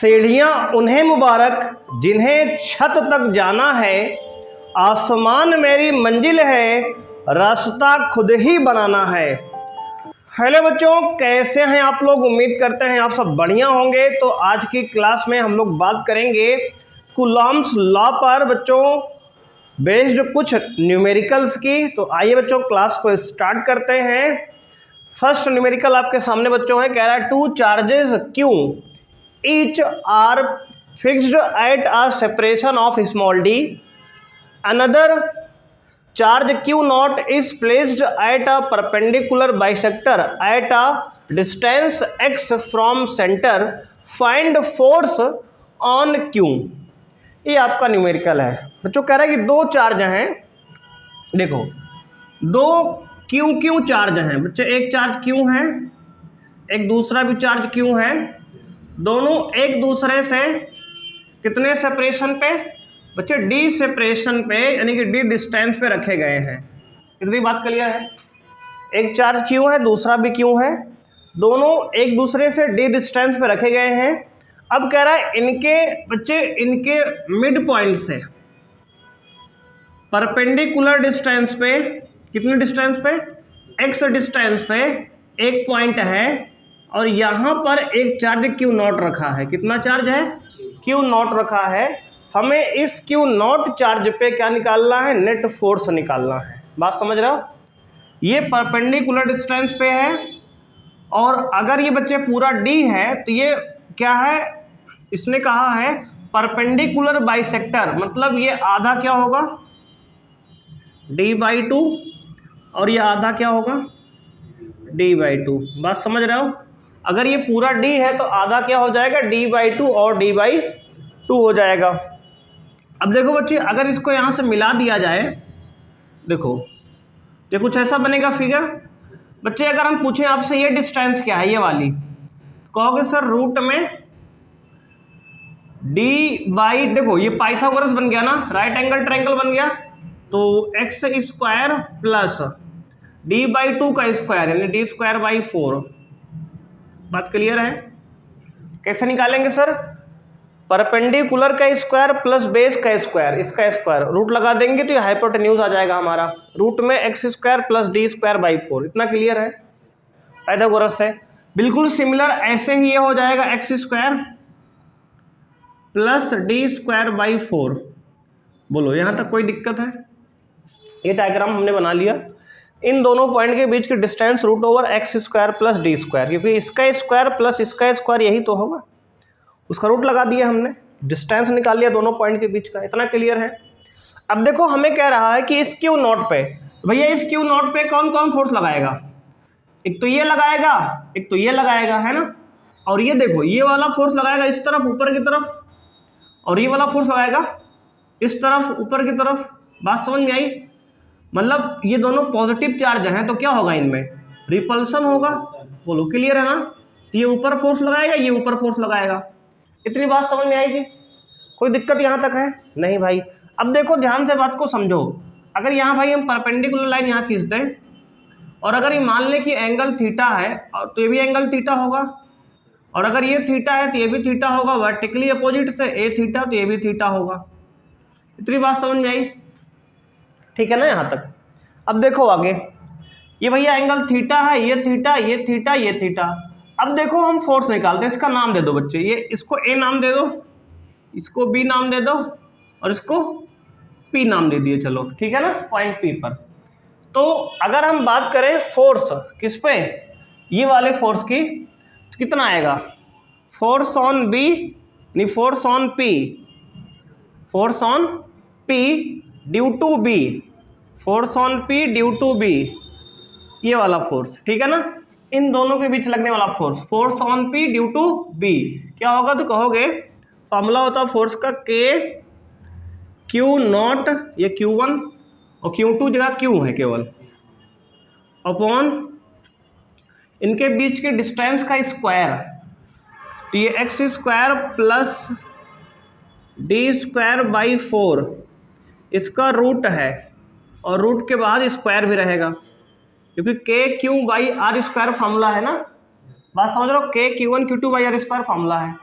सीढ़ियां उन्हें मुबारक जिन्हें छत तक जाना है, आसमान मेरी मंजिल है, रास्ता खुद ही बनाना है। हेलो बच्चों, कैसे हैं आप लोग? उम्मीद करते हैं आप सब बढ़िया होंगे। तो आज की क्लास में हम लोग बात करेंगे कूलॉम्स लॉ पर बच्चों, बेस्ड कुछ न्यूमेरिकल्स की। तो आइए बच्चों क्लास को स्टार्ट करते हैं। फर्स्ट न्यूमेरिकल आपके सामने बच्चों है, कह रहा है two charges q each are fixed at a separation of small d, another charge q naught is placed at a perpendicular bisector at a distance x from center, find force on q। ये आपका numerical है बच्चों। कह रहा है कि दो charge हैं, देखो दो q चार्ज हैं बच्चे। एक चार्ज q है, एक दूसरा भी चार्ज q है। दोनों एक दूसरे से कितने सेपरेशन पे बच्चे? डी सेपरेशन पे, यानी कि डी डिस्टेंस पे रखे गए हैं। इतनी बात क्लियर है? एक चार्ज क्यों है, दूसरा भी क्यों है, दोनों एक दूसरे से डी डिस्टेंस पे रखे गए हैं। अब कह रहा है इनके बच्चे, इनके मिड पॉइंट से परपेंडिकुलर डिस्टेंस पे, कितने डिस्टेंस पे? एक्स डिस्टेंस पे एक पॉइंट है और यहाँ पर एक चार्ज क्यू नॉट रखा है। कितना चार्ज है? क्यू नॉट रखा है। हमें इस क्यू नॉट चार्ज पे क्या निकालना है? नेट फोर्स निकालना है। बात समझ रहे हो? ये परपेंडिकुलर डिस्टेंस पे है और अगर ये बच्चे पूरा डी है तो ये क्या है? इसने कहा है परपेंडिकुलर बाइसेक्टर, मतलब ये आधा क्या होगा? d/2 और ये आधा क्या होगा? d/2। बात समझ रहे हो? अगर ये पूरा d है तो आधा क्या हो जाएगा? d/2 और d/2 हो जाएगा। अब देखो बच्चे, अगर इसको यहाँ से मिला दिया जाए, देखो ये कुछ ऐसा बनेगा फिगर। बच्चे अगर हम पूछें आपसे ये डिस्टेंस क्या है, ये वाली, कहोगे सर रूट में d/, देखो ये पाइथागोरस बन गया ना, राइट एंगल ट्रायंगल बन गया। तो एक्स स्क्वायर प्लस d/2 का स्क्वायर यानी d²/4। बात क्लियर है? कैसे निकालेंगे सर? परपेंडिकुलर का स्क्वायर प्लस बेस का स्क्वायर, इसका स्क्वायर रूट लगा देंगे तो ये हाइपोटेन्यूज आ जाएगा हमारा। रूट में x² प्लस d²/4। इतना क्लियर है पाइथागोरस से? बिल्कुल सिमिलर ऐसे ही ये हो जाएगा x² प्लस d²/4। बोलो यहाँ तक कोई दिक्कत है? ये डायग्राम हमने बना लिया। इन दोनों पॉइंट के बीच की डिस्टेंस √x² प्लस d², क्योंकि इसका स्क्वायर प्लस इसका स्क्वायर यही तो होगा, उसका रूट लगा दिया हमने, डिस्टेंस निकाल लिया दोनों पॉइंट के बीच का। इतना क्लियर है? अब देखो हमें कह रहा है कि इस क्यू नॉट पे, भैया इस क्यू नॉट पे कौन कौन फोर्स लगाएगा? एक तो ये लगाएगा, एक तो ये लगाएगा, है ना। और ये देखो ये वाला फोर्स लगाएगा इस तरफ ऊपर की तरफ, और ये वाला फोर्स लगाएगा इस तरफ ऊपर की तरफ। बात समझ में आई? मतलब ये दोनों पॉजिटिव चार्ज हैं तो क्या होगा? इनमें रिपल्सन होगा। बोलो क्लियर है ना? तो ये ऊपर फोर्स लगाएगा, ये ऊपर फोर्स लगाएगा। इतनी बात समझ में आएगी? कोई दिक्कत यहाँ तक है? नहीं भाई। अब देखो ध्यान से बात को समझो। अगर यहाँ भाई हम परपेंडिकुलर लाइन यहाँ खींच दें और अगर ये मान लें कि एंगल थीटा है तो ये भी एंगल थीटा होगा, और अगर ये थीटा है तो ये भी थीटा होगा, वर्टिकली अपोजिट से ए थीटा तो ये भी थीटा होगा। इतनी बात समझ में आई? ठीक है ना यहाँ तक? अब देखो आगे, ये भैया एंगल थीटा है, ये थीटा, ये थीटा, ये थीटा। अब देखो हम फोर्स निकालते हैं। इसका नाम दे दो बच्चे, ये इसको ए नाम दे दो, इसको बी नाम दे दो और इसको पी नाम दे दिए। चलो ठीक है ना, पॉइंट पी पर। तो अगर हम बात करें फोर्स किस पे, ये वाले फोर्स की, तो कितना आएगा? फोर्स ऑन बी, नहीं force on P, force on P due to B, force on P due to B, ये वाला फोर्स। ठीक है ना? इन दोनों के बीच लगने वाला force, force on P due to B, क्या होगा? तो कहोगे फॉर्मूला होता है फोर्स का K क्यू नॉट, ये Q1 और Q2 जगह Q है केवल, अपॉन इनके बीच के डिस्टेंस का स्क्वायर। तो ये x² प्लस d²/4 इसका रूट है, और रूट के बाद स्क्वायर भी रहेगा, क्योंकि KQ/R² फार्मूला है ना। बात समझ रहे हो? KQ1 Q2/R² फार्मूला है।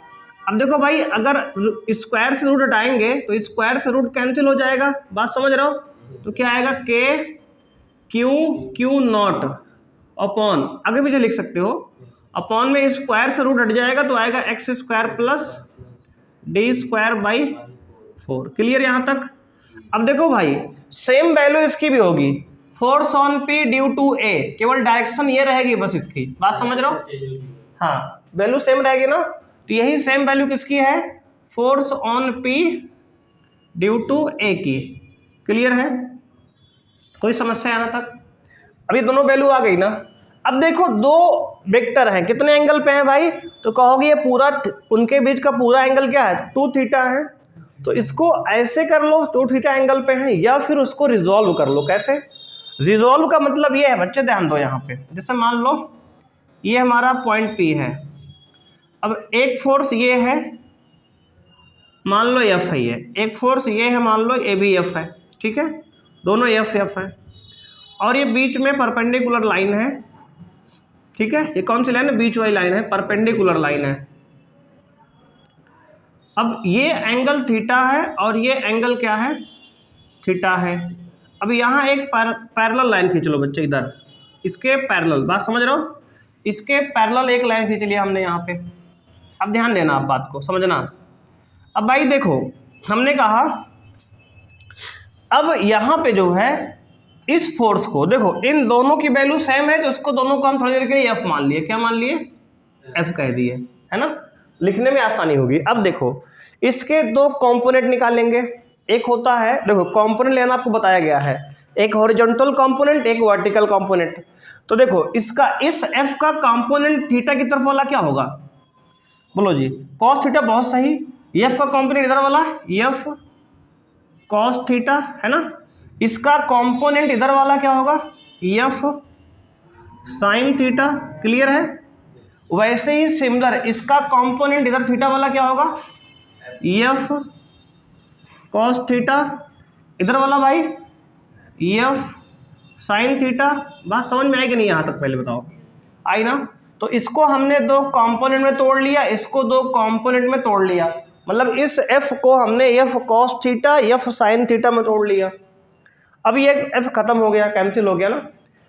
अब देखो भाई, अगर स्क्वायर से रूट हटाएंगे तो स्क्वायर से रूट कैंसिल हो जाएगा, बात समझ रहे हो? तो क्या आएगा, के क्यू नॉट अपॉन, आगे पीछे लिख सकते हो, अपॉन में स्क्वायर से रूट हट जाएगा तो आएगा x square plus d square by 4। Clear यहाँ तक? अब देखो भाई, सेम वैल्यू इसकी भी होगी, force on P due to A, केवल डायरेक्शन ये रहेगी बस इसकी, बात समझ रहे हो? हाँ, वैल्यू सेम रहेगी ना, तो यही सेम वैल्यू किसकी है, force on P due to A की। क्लियर है? कोई समस्या यहाँ तक? अभी दोनों वैल्यू आ गई ना। अब देखो, दो वेक्टर हैं, कितने एंगल पे हैं भाई, तो कहोगे ये पूरा, उनके बीच का पूरा एंगल क्या है, 2 थीटा है। तो इसको ऐसे कर लो, 2 थीटा एंगल पे है, या फिर उसको रिजॉल्व कर लो। कैसे रिजॉल्व का मतलब ये है बच्चे, ध्यान दो यहाँ पे, जैसे मान लो ये हमारा पॉइंट पी है, अब एक फोर्स ये है, मान लो एफ है, ये एक फोर्स ये है, मान लो ए बी एफ है, ठीक है, दोनों एफ है, और ये बीच में परपेंडिकुलर लाइन है, ठीक है, ये कौन सी लाइन है, बीच वाली लाइन है, परपेंडिकुलर लाइन है। अब ये एंगल थीटा है और ये एंगल क्या है, थीटा है। अब यहाँ एक पैरेलल लाइन खींच लो बच्चे, इधर इसके पैरेलल, बात समझ रहे हो, इसके पैरेलल एक लाइन खींच लिया हमने यहाँ पे। अब ध्यान देना, आप बात को समझना। अब भाई देखो, हमने कहा अब यहाँ पे जो है इस फोर्स को देखो, इन दोनों की वैल्यू सेम है, तो उसको दोनों को हम थोड़ी देर के लिए एफ मान लिए। क्या मान लिए, एफ कह दिए, है ना, लिखने में आसानी होगी। अब देखो, इसके 2 कंपोनेंट निकालेंगे, एक होता है, देखो कंपोनेंट लेना आपको बताया गया है, एक हॉरिजॉन्टल कंपोनेंट, एक वर्टिकल कंपोनेंट। तो देखो इसका, इस एफ का कंपोनेंट थीटा की तरफ वाला क्या होगा, बोलो जी, कॉस थीटा, बहुत सही। एफ का कंपोनेंट इधर वाला एफ कॉस थीटा, है ना, इसका कंपोनेंट इधर वाला क्या होगा, एफ साइन थीटा। क्लियर है? वैसे ही सिमिलर, इसका कंपोनेंट इधर थीटा वाला क्या होगा, एफ कॉस थीटा, इधर वाला भाई एफ साइन थीटा। बात समझ में आई कि नहीं यहाँ तक, पहले बताओ, आई ना? तो इसको हमने 2 कंपोनेंट में तोड़ लिया, इसको 2 कंपोनेंट में तोड़ लिया, मतलब इस एफ को हमने F cos theta F sine theta में तोड़ लिया। अब ये एफ खत्म हो गया, कैंसिल हो गया ना,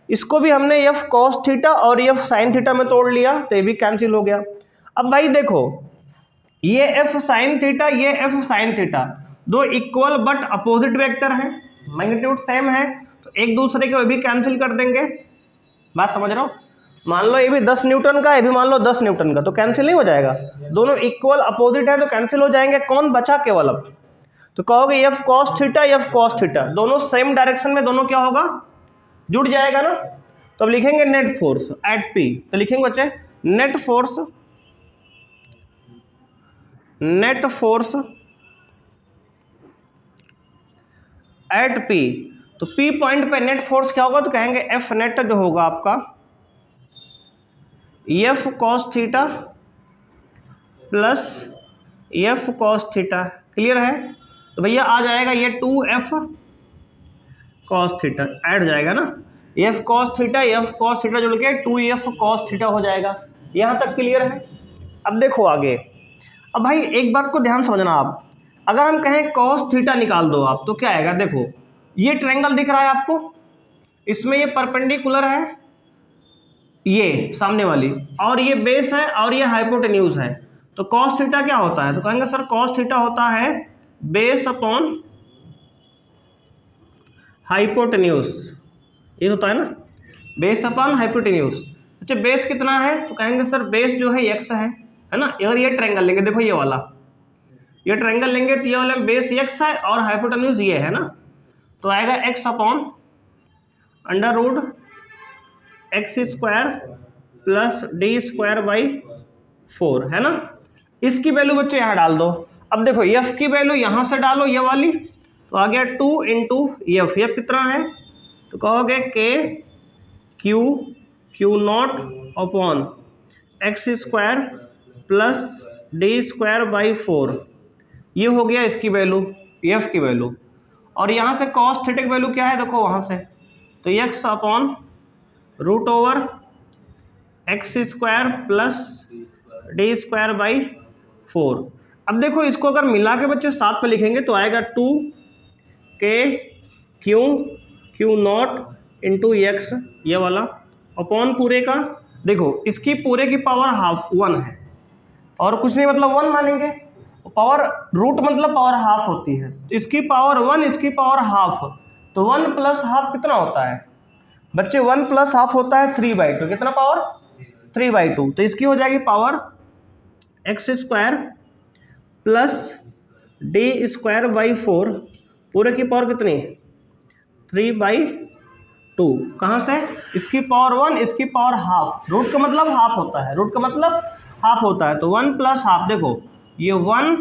इसको भी हमने एफ कॉस थीटा और एफ साइन थीटा में तोड़ लिया, तो ये भी कैंसिल हो गया। अब भाई देखो, ये एफ साइन थीटा, ये F sine theta, 2 equal but opposite vector हैं, मैग्नीट्यूड सेम है, तो एक दूसरे को भी कैंसिल कर देंगे। बात समझ रहे हो? मान लो ये भी 10 न्यूटन का, ये भी मान लो 10 न्यूटन का, तो कैंसिल नहीं हो जाएगा, दोनों इक्वल अपोजिट है तो कैंसिल हो जाएंगे। कौन बचा केवल अब, तो कहोगे F cos theta F cos theta, दोनों सेम डायरेक्शन में, दोनों क्या होगा, जुड़ जाएगा ना। तो अब लिखेंगे नेट फोर्स एट पी, तो लिखेंगे बच्चे नेट फोर्स एट पी। तो पी पॉइंट पे नेट फोर्स क्या होगा, तो कहेंगे एफ नेट जो होगा आपका F cos theta plus F cos theta. Clear है? तो भैया आ जाएगा ये 2f कॉस थीटा, ऐड हो जाएगा ना, एफ कॉस थीटा जुड़ के 2f कॉस थीटा हो जाएगा। यहाँ तक क्लियर है? अब देखो आगे, अब भाई एक बात को ध्यान समझना आप, अगर हम कहें कॉस थीटा निकाल दो आप, तो क्या आएगा, देखो ये ट्रायंगल दिख रहा है आपको, इसमें ये परपेंडिकुलर है, ये सामने वाली, और ये बेस है और ये हाइपोटेन्यूज है, तो कॉस थीटा क्या होता है, तो कहेंगे सर कॉस थीटा होता है बेस अपॉन हाइपोटेन्यूज, ये होता है ना, बेस अपॉन हाइपोटेन्यूज। अच्छा बेस कितना है, तो कहेंगे सर बेस जो है x है ना। अगर ये ट्रायंगल लेंगे, देखो ये वाला, ये ट्रायंगल लेंगे तो ये वाला बेस x है और हाइपोटेन्यूज ये है ना, तो आएगा x upon under root x square plus d square by 4, है ना। इसकी वैल्यू बच्चे यहाँ डाल दो। अब देखो एफ की वैल्यू यहाँ से डालो, ये वाली, तो आ गया 2 इंटू एफ कितना है, तो कहोगे के Q not upon x square plus d square by 4, ये हो गया इसकी वैल्यू, एफ की वैल्यू। और यहाँ से कॉस थीटा की वैल्यू क्या है, देखो वहाँ से, तो x upon root over x square plus d square by 4। अब देखो इसको अगर मिला के बच्चे 7 पे लिखेंगे तो आएगा 2k Q not into x, ये वाला अपॉन पूरे का, देखो इसकी पूरे की पावर हाफ 1 है और कुछ नहीं मतलब 1 मानेंगे, पावर रूट मतलब पावर हाफ होती है, तो इसकी पावर 1 इसकी पावर हाफ, तो 1 प्लस हाफ कितना होता है बच्चे, 1 प्लस हाफ होता है 3/2, कितना पावर 3/2, तो इसकी हो जाएगी power x square plus d square by 4, पूरे की पावर कितनी 3/2, कहाँ से, इसकी पावर 1 इसकी पावर हाफ, रूट का मतलब हाफ होता है, रूट का मतलब हाफ होता है, तो 1 प्लस हाफ, देखो ये 1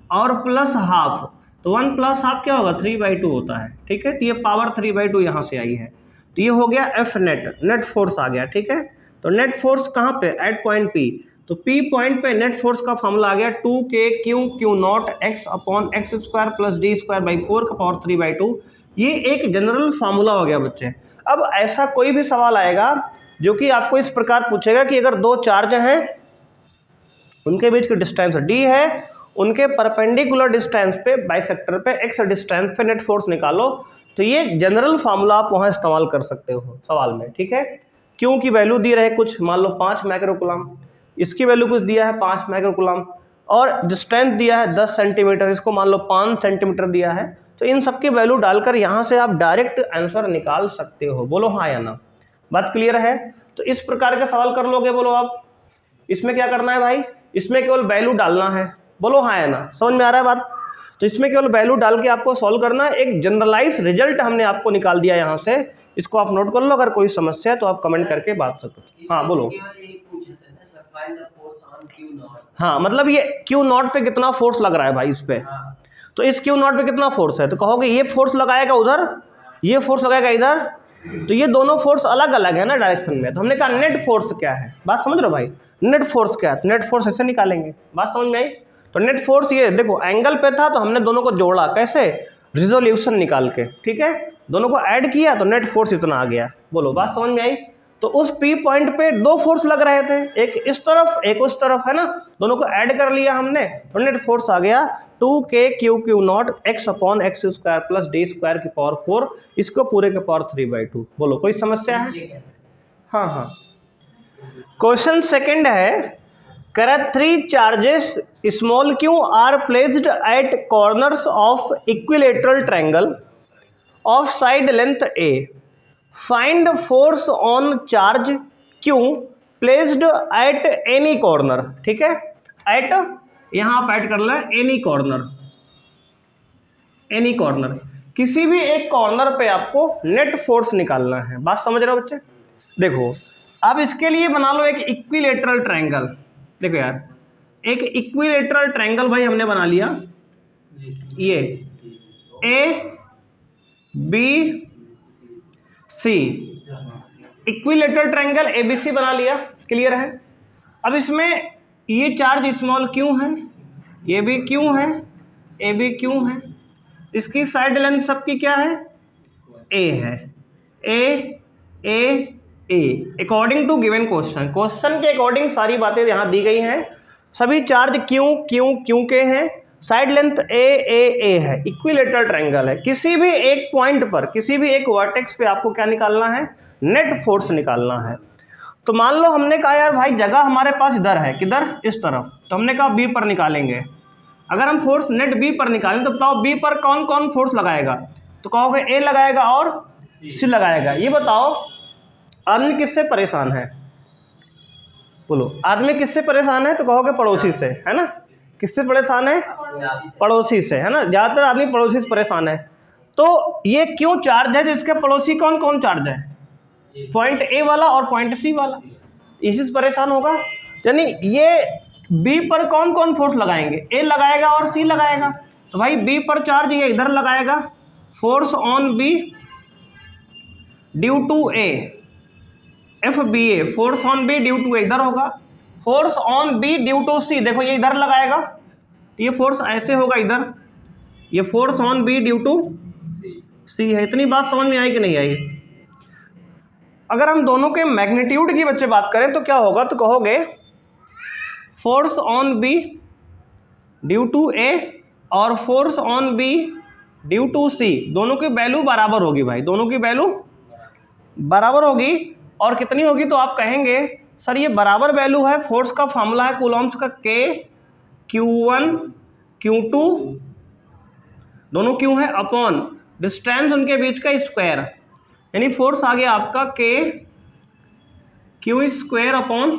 और प्लस हाफ, तो 1 प्लस हाफ क्या होगा 3/2 होता है, ठीक है, तो ये पावर 3/2 यहाँ से आई है, तो ये हो गया एफ नेट फोर्स आ गया, ठीक है। तो नेट फोर्स कहाँ पे, एट पॉइंट पी, तो पी पॉइंट पे नेट फोर्स का फॉर्मूला आ गया 2k Q not x upon x square plus d square by 4 का पावर 3/2, ये एक जनरल फार्मूला हो गया बच्चे। अब ऐसा कोई भी सवाल आएगा जो कि आपको इस प्रकार पूछेगा कि अगर दो चार्ज हैं उनके बीच की डिस्टेंस d है, उनके परपेंडिकुलर डिस्टेंस पे बाइसेक्टर पे x डिस्टेंस पे नेट फोर्स निकालो, तो ये जनरल फार्मूला आप वहाँ इस्तेमाल कर सकते हो सवाल में, ठीक है। क्यों की वैल्यू दी रहे कुछ, मान लो 5 माइक्रोकूलम, इसकी वैल्यू कुछ दिया है 5 माइक्रोकूलम, और डिस्टेंस दिया है 10 सेंटीमीटर, इसको मान लो 5 सेंटीमीटर दिया है, तो इन सब की वैल्यू डालकर यहाँ से आप डायरेक्ट आंसर निकाल सकते हो, बोलो हाँ या ना, बात क्लियर है। तो इस प्रकार के सवाल कर लोगे, बोलो आप, इसमें क्या करना है भाई, इसमें केवल वैल्यू डालना है, बोलो हाँ या ना, समझ में आ रहा है बात। तो इसमें केवल वैल्यू डाल के आपको सॉल्व करना है, एक जनरलाइज रिजल्ट हमने आपको निकाल दिया यहाँ से, इसको आप नोट कर लो, अगर कोई समस्या है तो आप कमेंट करके बात सकते। हाँ बोलो। हाँ मतलब ये क्यू नॉट पे कितना फोर्स लग रहा है भाई इस पे, तो इस क्यू नॉट पे कितना फोर्स है, तो कहोगे ये फोर्स लगाएगा उधर, ये फोर्स लगाएगा इधर, तो ये दोनों फोर्स अलग अलग है ना डायरेक्शन में, तो हमने कहा नेट फोर्स क्या है, बात समझ रहे हो भाई, नेट फोर्स क्या है, नेट फोर्स ऐसे निकालेंगे, बात समझ में आई। तो नेट फोर्स ये देखो एंगल पे था तो हमने दोनों को जोड़ा, कैसे, रिजोल्यूशन निकाल के, ठीक है, दोनों को ऐड किया तो नेट फोर्स इतना आ गया, बोलो बात समझ में आई। तो उस पी पॉइंट पे दो फोर्स लग रहे थे, एक इस तरफ एक उस तरफ, है ना, दोनों को ऐड कर लिया हमने, तो नेट फोर्स आ गया 2k Q not x upon x square plus d square की पावर 4, इसको पूरे के पावर 3/2, बोलो कोई समस्या है। हाँ हाँ, क्वेश्चन सेकंड है, correct 3 charges small q are placed at corners of equilateral triangle of side length a, find force on charge q placed at any corner, ठीक है, एट यहां आप ऐड कर लें एनी कॉर्नर, एनी कॉर्नर, किसी भी एक कॉर्नर पे आपको नेट फोर्स निकालना है, बात समझ रहे हो बच्चे। देखो अब इसके लिए बना लो एक इक्विलेटरल ट्रायंगल, देखो यार एक इक्विलेटरल ट्रायंगल भाई हमने बना लिया, ये A B C, equilateral triangle ABC बना लिया, क्लियर है। अब इसमें ये चार्ज स्मॉल क्यू है, ये भी क्यू है, ए भी क्यू है, इसकी साइड लेंथ सबकी क्या है, ए है, ए according to given question, question के अकॉर्डिंग सारी बातें यहाँ दी गई हैं, सभी चार्ज क्यू के हैं, साइड लेंथ ए है, इक्विलेटरल ट्रायंगल है, किसी भी एक पॉइंट पर किसी भी एक वर्टेक्स पे आपको क्या निकालना है, नेट फोर्स निकालना है। तो मान लो हमने कहा यार भाई जगह हमारे पास इधर है, किधर, इस तरफ, तो हमने कहा बी पर निकालेंगे, अगर हम फोर्स नेट बी पर निकालें तो बताओ बी पर कौन कौन फोर्स लगाएगा, तो कहोगे ए लगाएगा और सी लगाएगा। ये बताओ आदमी किससे परेशान है, बोलो आदमी किससे परेशान है, तो कहोगे पड़ोसी से, है ना, किससे परेशान है, पड़ोसी से, है ना, ज़्यादातर आदमी पड़ोसी से परेशान है। तो ये क्यों चार्ज है जिसके पड़ोसी कौन कौन चार्ज है, पॉइंट ए वाला और पॉइंट सी वाला, इसी से परेशान होगा, यानी ये बी पर कौन कौन फोर्स लगाएंगे, ए लगाएगा और सी लगाएगा, तो भाई बी पर चार्ज ये इधर लगाएगा, force on B due to A, F B A, force on B due to A इधर होगा, force on B due to C, देखो ये इधर लगाएगा, तो ये फोर्स ऐसे होगा इधर, ये force on B due to C है। इतनी बात समझ में आई कि नहीं आई। अगर हम दोनों के मैग्नीट्यूड की बच्चे बात करें तो क्या होगा, तो कहोगे force on B due to A और force on B due to C, दोनों की वैल्यू बराबर होगी भाई, दोनों की वैल्यू बराबर होगी। और कितनी होगी तो आप कहेंगे सर ये बराबर वैल्यू है, फोर्स का फॉर्मूला है कूलॉम्स का K Q1 Q2 दोनों क्यों है अपॉन डिस्टेंस उनके बीच का स्क्वायर, यानी फोर्स आ गया आपका K Q square upon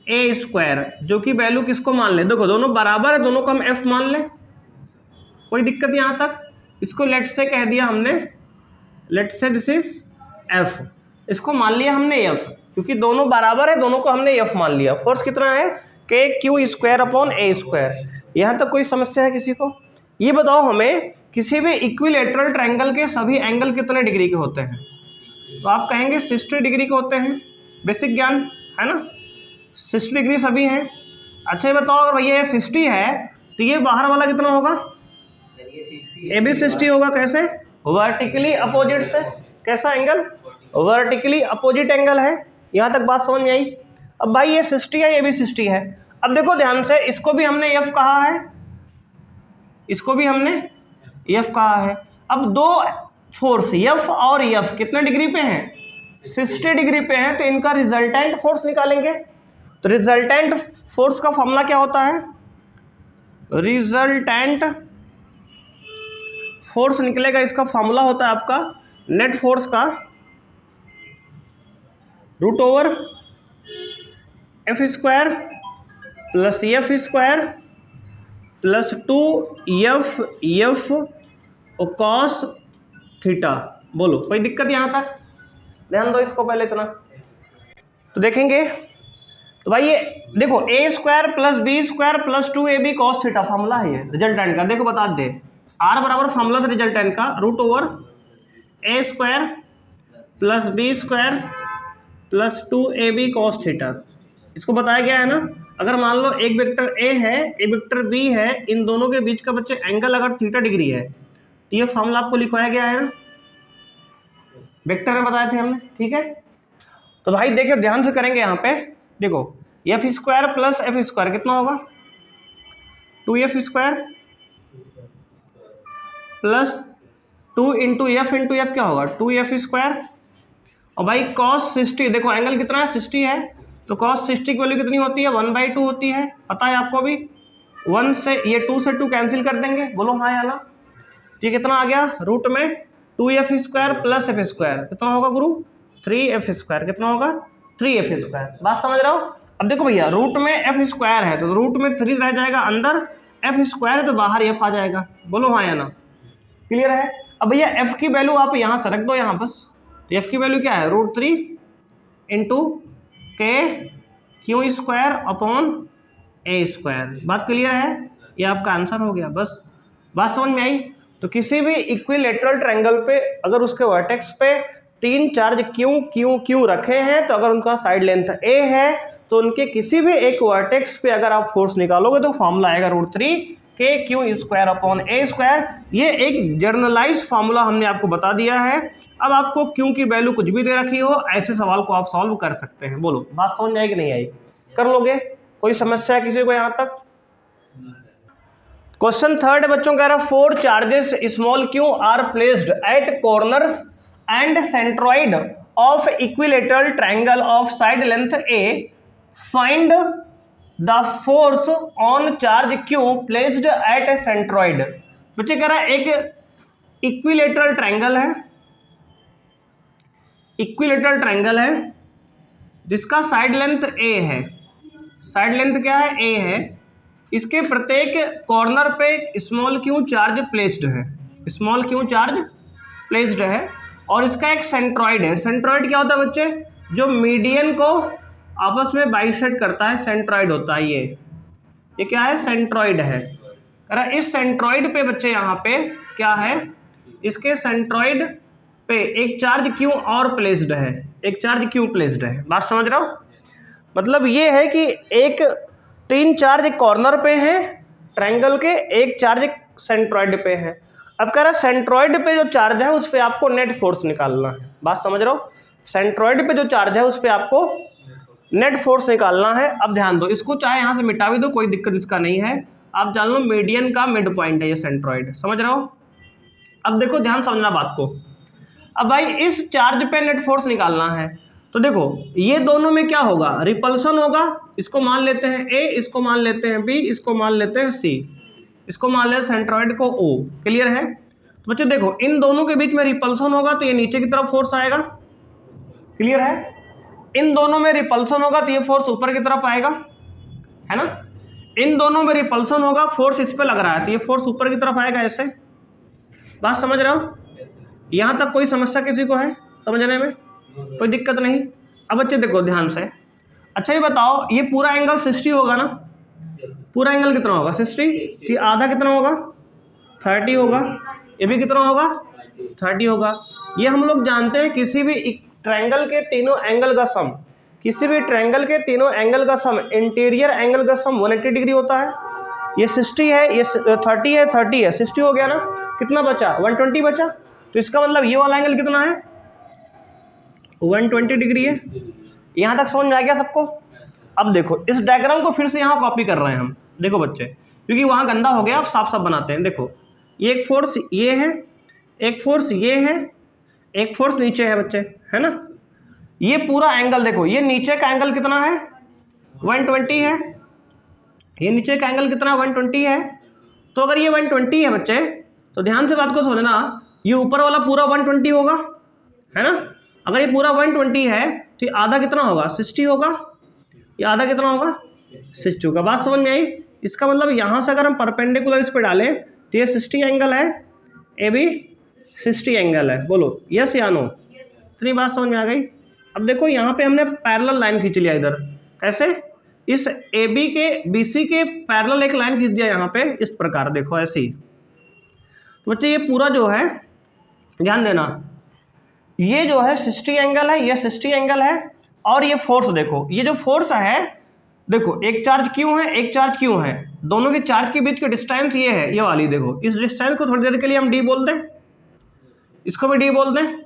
A square, जो कि वैल्यू किसको मान ले, देखो दोनों बराबर है, दोनों को हम F मान लें, कोई दिक्कत यहाँ तक। इसको लेट से कह दिया हमने, लेट से दिस इज F, इसको मान लिया हमने F, क्योंकि दोनों बराबर है, दोनों को हमने F मान लिया। फोर्स कितना है K Q square upon A square. यहाँ तक कोई समस्या है किसी को? ये बताओ हमें किसी भी इक्विलेटरल ट्रायंगल के सभी एंगल कितने डिग्री के होते हैं? तो आप कहेंगे 60 डिग्री के होते हैं, बेसिक ज्ञान है ना, 60 डिग्री सभी हैं। अच्छा ये बताओ अगर भैया ये 60 है तो ये बाहर वाला कितना होगा? ये भी 60 होगा। कैसे? वर्टिकली अपोजिट से। कैसा एंगल? वर्टिकली अपोजिट एंगल है। यहाँ तक बात समझ में आई? अब भाई ये 60 है, ये भी 60 है। अब देखो ध्यान से, इसको भी हमने F कहा है, इसको भी हमने F कहा है। अब दो फोर्स F और F कितने डिग्री पे हैं? 60 डिग्री पे हैं, तो इनका रिजल्टेंट फोर्स निकालेंगे। तो रिजल्टेंट फोर्स का फॉर्मूला क्या होता है? रिजल्टेंट फोर्स निकलेगा, इसका फॉर्मूला होता है आपका नेट फोर्स का root over F square plus F square plus 2F cos theta. बोलो कोई दिक्कत यहाँ तक? ध्यान दो इसको पहले इतना। तो देखेंगे तो भाई ये देखो A square plus B square plus 2AB cos theta formula है ये रिजल्टेंट का। देखो बता दे, R बराबर फॉर्मूला था रिजल्टेंट का root over A square plus B square plus 2AB cos theta. इसको बताया गया है ना, अगर मान लो एक वेक्टर A है, एक वेक्टर B है, इन दोनों के बीच का बच्चे एंगल अगर थीटा डिग्री है तो ये फॉर्मूला आपको लिखवाया गया है ना, वेक्टर में बताए थे हमने। ठीक है, तो भाई देखिए ध्यान से करेंगे यहाँ पे। देखो F square plus F square कितना होगा? 2F square plus 2 into F क्या होगा? 2F square. और भाई cos 60, देखो एंगल कितना है? 60 है, तो cos 60 की वैल्यू कितनी होती है? 1/2 होती है, पता है आपको भी। 1 से ये 2 से 2 कैंसिल कर देंगे, बोलो हाँ या ना। तो ये कितना आ गया? रूट में 2F square plus F square कितना होगा गुरु? 3F square. कितना होगा? 3F square. बात समझ रहे हो? अब देखो भैया रूट में F स्क्वायर है तो रूट में 3 रह जाएगा अंदर, F स्क्वायर है तो बाहर F आ जाएगा, बोलो हाँ या ना। क्लियर है? अब भैया F की वैल्यू आप यहाँ से रख दो यहाँ बस। तो F की वैल्यू क्या है? √3 into K Q square upon A square. बात क्लियर है? ये आपका आंसर हो गया। बस बात समझ में आई? तो किसी भी इक्विलेटरल ट्रायंगल पे अगर उसके वर्टेक्स पे 3 चार्ज Q रखे हैं, तो अगर उनका साइड लेंथ A है तो उनके किसी भी एक वर्टेक्स पे अगर आप फोर्स निकालोगे तो फॉर्मूला आएगा √3 K Q square upon A square. ये एक जर्नलाइज फार्मूला हमने आपको बता दिया है। अब आपको Q की वैल्यू कुछ भी दे रखी हो, ऐसे सवाल को आप सॉल्व कर सकते हैं। बोलो बात समझ में आई कि नहीं आई? कर लोगे? कोई समस्या है किसी को यहाँ तक? क्वेश्चन थर्ड है बच्चों, कह रहा 4 charges small q are placed at corners and centroid of equilateral triangle of side length A, find the force on charge Q placed at a centroid. बच्चे कह रहा है एक इक्विलेटरल ट्रायंगल है, इक्विलेटरल ट्रायंगल है जिसका साइड लेंथ A है। Side length क्या है? A है। इसके प्रत्येक कॉर्नर पे स्मॉल q चार्ज प्लेस्ड है, स्मॉल q चार्ज प्लेस्ड है, और इसका एक सेंट्रॉइड है। सेंट्रॉइड क्या होता है बच्चे? जो मीडियन को आपस में बाइसेक्ट करता है, सेंट्रॉइड होता है ये क्या है? सेंट्रॉइड है। अरे इस सेंट्रॉइड पे बच्चे यहाँ पे क्या है? इसके सेंट्रॉइड पे एक चार्ज q और प्लेस्ड है, एक चार्ज q प्लेस्ड है। बात समझ रहे हो? मतलब ये है कि एक 3 चार्ज कॉर्नर पे है ट्रायंगल के, एक चार्ज सेंट्रॉइड पे है। अब कह रहा है सेंट्रॉइड पे जो चार्ज है उस पे आपको नेट फोर्स निकालना है। बात समझ रहे हो? सेंट्रॉइड पे जो चार्ज है उस पे आपको नेट फोर्स निकालना है। अब ध्यान दो, इसको चाहे यहाँ से मिटा भी दो, कोई दिक्कत इसका नहीं है। आप जान लो मीडियन का मिड पॉइंट है ये सेंट्रॉइड, समझ रहे हो। अब देखो ध्यान समझना बात को। अब भाई इस चार्ज पे नेट फोर्स निकालना है, तो देखो ये दोनों में क्या होगा, रिपल्सन होगा। इसको मान लेते हैं ए, इसको मान लेते हैं बी, इसको मान लेते हैं सी, इसको मान लेते हैं सेंट्रॉइड को ओ। क्लियर है। तो बच्चे देखो इन दोनों के बीच में रिपल्सन होगा तो ये नीचे की तरफ फोर्स आएगा। क्लियर है। इन दोनों में रिपल्सन होगा तो ये फोर्स ऊपर की तरफ आएगा, है ना। इन दोनों में रिपल्सन होगा, फोर्स इस पे लग रहा है तो ये फोर्स ऊपर की तरफ आएगा ऐसे। बात समझ रहे हो। यहाँ तक कोई समस्या किसी को है समझने में, कोई दिक्कत नहीं। अब बच्चे देखो ध्यान से, अच्छा ये बताओ ये पूरा एंगल 60 होगा ना, पूरा एंगल कितना होगा 60, तो आधा कितना होगा 30 होगा, ये भी कितना होगा 30 होगा। ये हम लोग जानते हैं किसी भी ट्रायंगल के तीनों एंगल का सम, किसी भी ट्रायंगल के तीनों एंगल का सम, इंटीरियर एंगल का सम 180 डिग्री होता है। ये 60 है, ये 30 है, 30 है, 60 हो गया ना, कितना बचा 120 बचा। तो इसका मतलब ये वाला एंगल कितना है 120 डिग्री है। यहाँ तक समझ में आ गया सबको। अब देखो इस डायग्राम को फिर से यहाँ कॉपी कर रहे हैं हम, देखो बच्चे क्योंकि वहाँ गंदा हो गया, आप साफ साफ बनाते हैं। देखो ये एक फोर्स ये है, एक फोर्स ये है, एक फोर्स नीचे है बच्चे, है ना। ये पूरा एंगल देखो, ये नीचे का एंगल कितना है 120 है, ये नीचे का एंगल कितना 120 है। तो अगर ये 120 है बच्चे तो ध्यान से बात को समझना, ये ऊपर वाला पूरा 120 होगा, है ना। अगर ये पूरा 120 है तो ये आधा कितना होगा 60 होगा, ये आधा कितना होगा 60 होगा। बात समझ में आई। इसका मतलब यहाँ से अगर हम परपेंडिकुलर इस पर डालें तो ये 60 एंगल है, ए भी 60 एंगल है। बोलो यस या नो, इतनी बात समझ में आ गई। अब देखो यहाँ पे हमने पैरेलल लाइन खींच लिया इधर, कैसे, इस ए बी के बी सी के पैरेलल एक लाइन खींच दिया यहाँ पे इस प्रकार, देखो ऐसे ही। तो बच्चे ये पूरा जो है ध्यान देना, ये जो है 60 एंगल है, ये 60 एंगल है। और ये फोर्स देखो, ये जो फोर्स है देखो, एक चार्ज क्यों है, एक चार्ज क्यों है, दोनों के चार्ज के बीच की डिस्टेंस ये है, ये वाली देखो। इस डिस्टेंस को थोड़ी देर के लिए हम डी बोल दें, इसको भी डी बोल दें,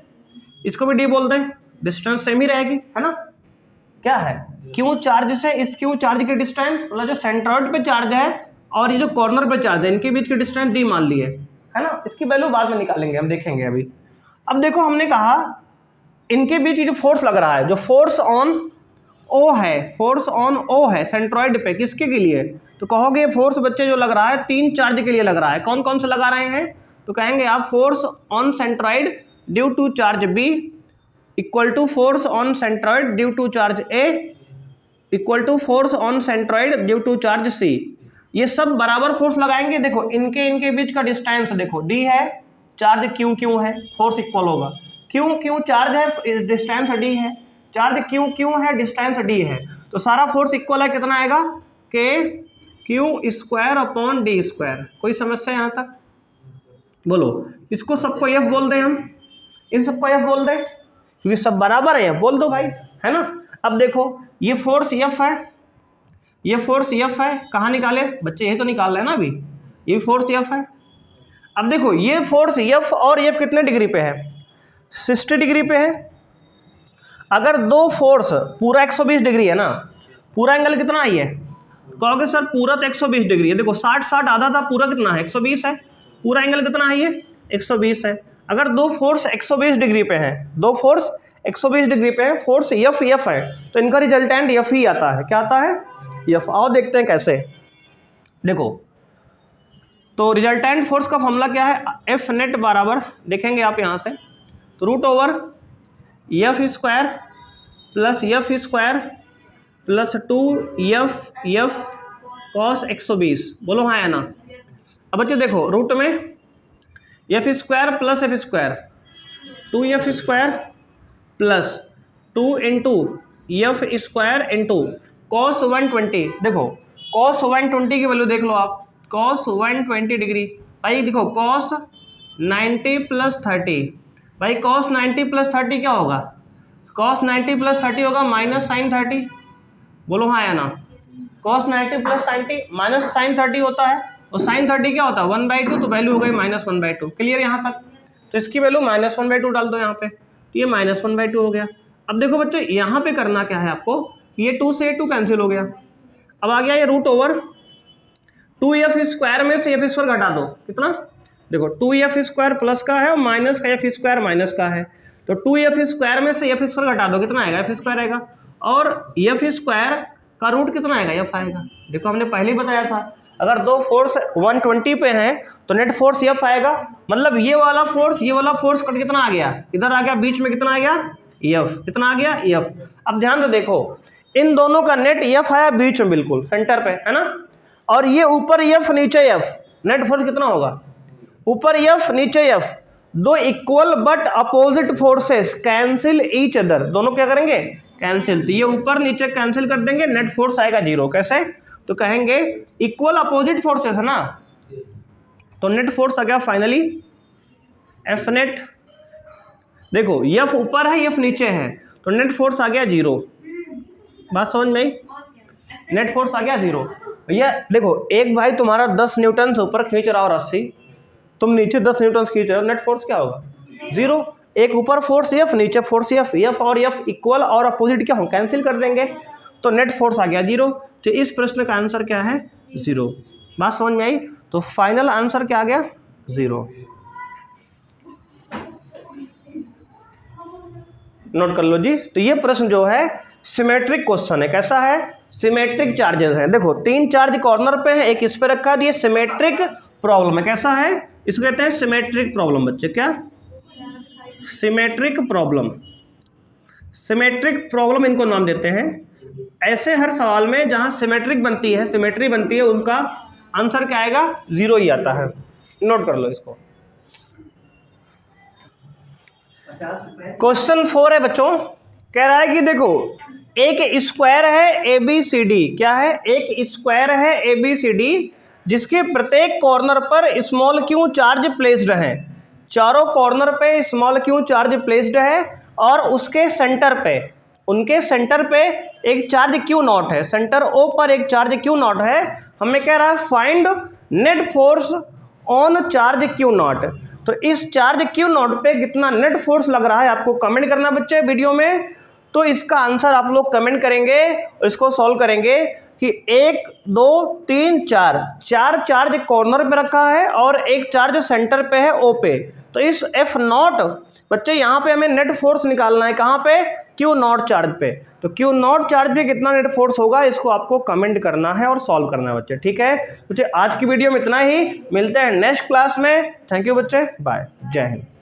इसको भी डी बोल दें, डिस्टेंस सेम ही रहेगी, है ना। क्या है क्यू चार्ज से इस क्यू चार्ज की डिस्टेंस, मतलब जो सेंट्रॉइड पे चार्ज है और ये जो कॉर्नर पे चार्ज है, इनके बीच की डिस्टेंस डी मान ली है ना। इसकी वैल्यू बाद में निकालेंगे, हम देखेंगे अभी। अब देखो हमने कहा इनके बीच जो फोर्स लग रहा है, जो फोर्स ऑन ओ है, फोर्स ऑन ओ है सेंट्रॉइड पे, किसके के लिए, तो कहोगे फोर्स बच्चे जो लग रहा है 3 चार्ज के लिए लग रहा है। कौन कौन से लगा रहे हैं, तो कहेंगे आप force on centroid due to charge B equal to force on centroid due to charge A equal to force on centroid due to charge C. ये सब बराबर फोर्स लगाएंगे। देखो इनके बीच का डिस्टेंस देखो डी है, चार्ज क्यू क्यू है, फोर्स इक्वल होगा, क्यू क्यू चार्ज है, डिस्टेंस डी है, चार्ज क्यू क्यू है, डिस्टेंस डी है, तो सारा फोर्स इक्वल है, कितना आएगा के Q square upon D square. कोई समस्या यहाँ तक, बोलो। इसको सबको एफ बोल दें हम, इन सबको एफ बोल दें क्योंकि सब बराबर है, बोल दो भाई, है ना। अब देखो ये फोर्स एफ है, ये फोर्स एफ है, कहाँ निकाले बच्चे, यही तो निकाल रहे हैं ना अभी, ये फोर्स एफ है। अब देखो ये फोर्स एफ और एफ कितने डिग्री पे है 60 डिग्री पे है। अगर दो फोर्स पूरा 120 डिग्री है ना, पूरा एंगल कितना आई है, कहोगे सर पूरा तो 120 डिग्री है। देखो 60 आधा था, पूरा कितना है 120 है, पूरा एंगल कितना आई है 120 है। अगर दो फोर्स 120 डिग्री पे है, दो फोर्स 120 डिग्री पे है, फोर्स एफ एफ है, तो इनका रिजल्टेंट एफ ही आता है। क्या आता है एफ। आओ देखते हैं कैसे। देखो तो रिजल्टेंट फोर्स का फॉर्मूला क्या है, एफ नेट बराबर देखेंगे आप यहाँ से, तो root over F square plus F square plus 2 F cos 120। बोलो हाँ या ना। अब बच्चे देखो रूट में F square plus F square 2f square plus 2 into F square into cos 120। देखो कॉस 120 की वैल्यू देख लो आप, कॉस 120 डिग्री। भाई देखो कॉस 90 प्लस 30, भाई कॉस 90 प्लस 30 क्या होगा, कॉस 90 प्लस 30 होगा माइनस साइन 30। बोलो हाँ या ना। कॉस 90 प्लस 90 माइनस साइन 30 होता है, और साइन 30 क्या होता है 1/2, तो वैल्यू हो गई -1/2। क्लियर यहाँ तक। तो इसकी वैल्यू -1/2 डाल दो यहाँ पे, तो ये -1/2 हो गया। अब देखो बच्चे यहाँ पे करना क्या है आपको, कि ये 2 से ये 2 कैंसिल हो गया। अब आ गया ये रूट ओवर 2f स्क्वायर में से f स्क्वायर घटा दो, कितना देखो 2f स्क्वायर प्लस का है और माइनस का f स्क्वायर माइनस का है, तो 2f स्क्वायर में से f स्क्वायर घटा दो, कितना आएगा f स्क्वायर आएगा, और f स्क्वायर का रूट कितना आएगा f आएगा। देखो हमने पहले ही बताया था अगर दो फोर्स 120 पे हैं तो नेट फोर्स f आएगा, मतलब ये वाला फोर्स कट कितना आ गया, इधर आ गया, बीच में कितना आ गया f, कितना आ गया f। अब ध्यान से देखो इन दोनों का नेट f आया बीच में बिल्कुल सेंटर पे है ना, और ये ऊपर f नीचे f, नेट फोर्स कितना होगा, ऊपर f नीचे f, दो equal but opposite forces cancel each other, दोनों क्या करेंगे कैंसिल, तो ये ऊपर नीचे कैंसिल कर देंगे, नेट फोर्स आएगा 0। कैसे, तो कहेंगे इक्वल अपोजिट फोर्सेस है ना, तो नेट फोर्स आ गया फाइनली एफ नेट। देखो एफ ऊपर है एफ नीचे है तो नेट फोर्स आ गया 0, बात समझ में आई, नेट फोर्स आ गया 0। भैया देखो एक भाई तुम्हारा 10 न्यूटन से ऊपर खींच रहा हो रस्सी, तुम नीचे 10 न्यूटन खींच रहे हो, नेट फोर्स क्या होगा 0। एक ऊपर फोर्स एफ नीचे फोर्स एफ, एफ और एफ इक्वल और अपोजिट क्या हो कैंसिल कर देंगे, तो नेट फोर्स आ गया 0। तो इस प्रश्न का आंसर क्या है 0, बात समझ में आई। तो फाइनल आंसर क्या आ गया 0। नोट कर लो जी। तो ये प्रश्न जो है सिमेट्रिक क्वेश्चन है, कैसा है सिमेट्रिक चार्जेस हैं। देखो 3 चार्ज कॉर्नर पे है, एक इस पे रखा है, ये सिमेट्रिक प्रॉब्लम है। कैसा है, इसको कहते हैं सिमेट्रिक प्रॉब्लम बच्चे, क्या सिमेट्रिक प्रॉब्लम, सिमेट्रिक प्रॉब्लम इनको नाम देते हैं। ऐसे हर सवाल में जहां सिमेट्रिक बनती है, सिमेट्री बनती है, उनका आंसर क्या आएगा 0 ही आता है। नोट कर लो इसको। क्वेश्चन 4 है बच्चों, कह रहा है कि देखो एक स्क्वायर है ABCD, क्या है एक स्क्वायर है ABCD जिसके प्रत्येक कॉर्नर पर स्मॉल q चार्ज प्लेस्ड है, चारों कॉर्नर पे स्मॉल q चार्ज प्लेस्ड है, और उसके सेंटर पे, उनके सेंटर पे एक चार्ज q नॉट है, सेंटर O पर एक चार्ज q नॉट है। हमें कह रहा है find net force on charge q not. तो इस चार्ज q नॉट पे कितना नेट फोर्स लग रहा है आपको कमेंट करना बच्चे वीडियो में। तो इसका आंसर आप लोग कमेंट करेंगे, इसको सॉल्व करेंगे कि 1 2 3 4 चार्ज कॉर्नर पे रखा है और एक चार्ज सेंटर पे है O पे। तो इस F नॉट बच्चे यहाँ पे हमें नेट फोर्स निकालना है, कहाँ पे Q नॉट चार्ज पे। तो Q नॉट चार्ज पे कितना नेट फोर्स होगा इसको आपको कमेंट करना है और सॉल्व करना है बच्चे, ठीक है। बच्चे आज की वीडियो में इतना ही, मिलते हैं नेक्स्ट क्लास में। थैंक यू बच्चे, बाय, जय हिंद।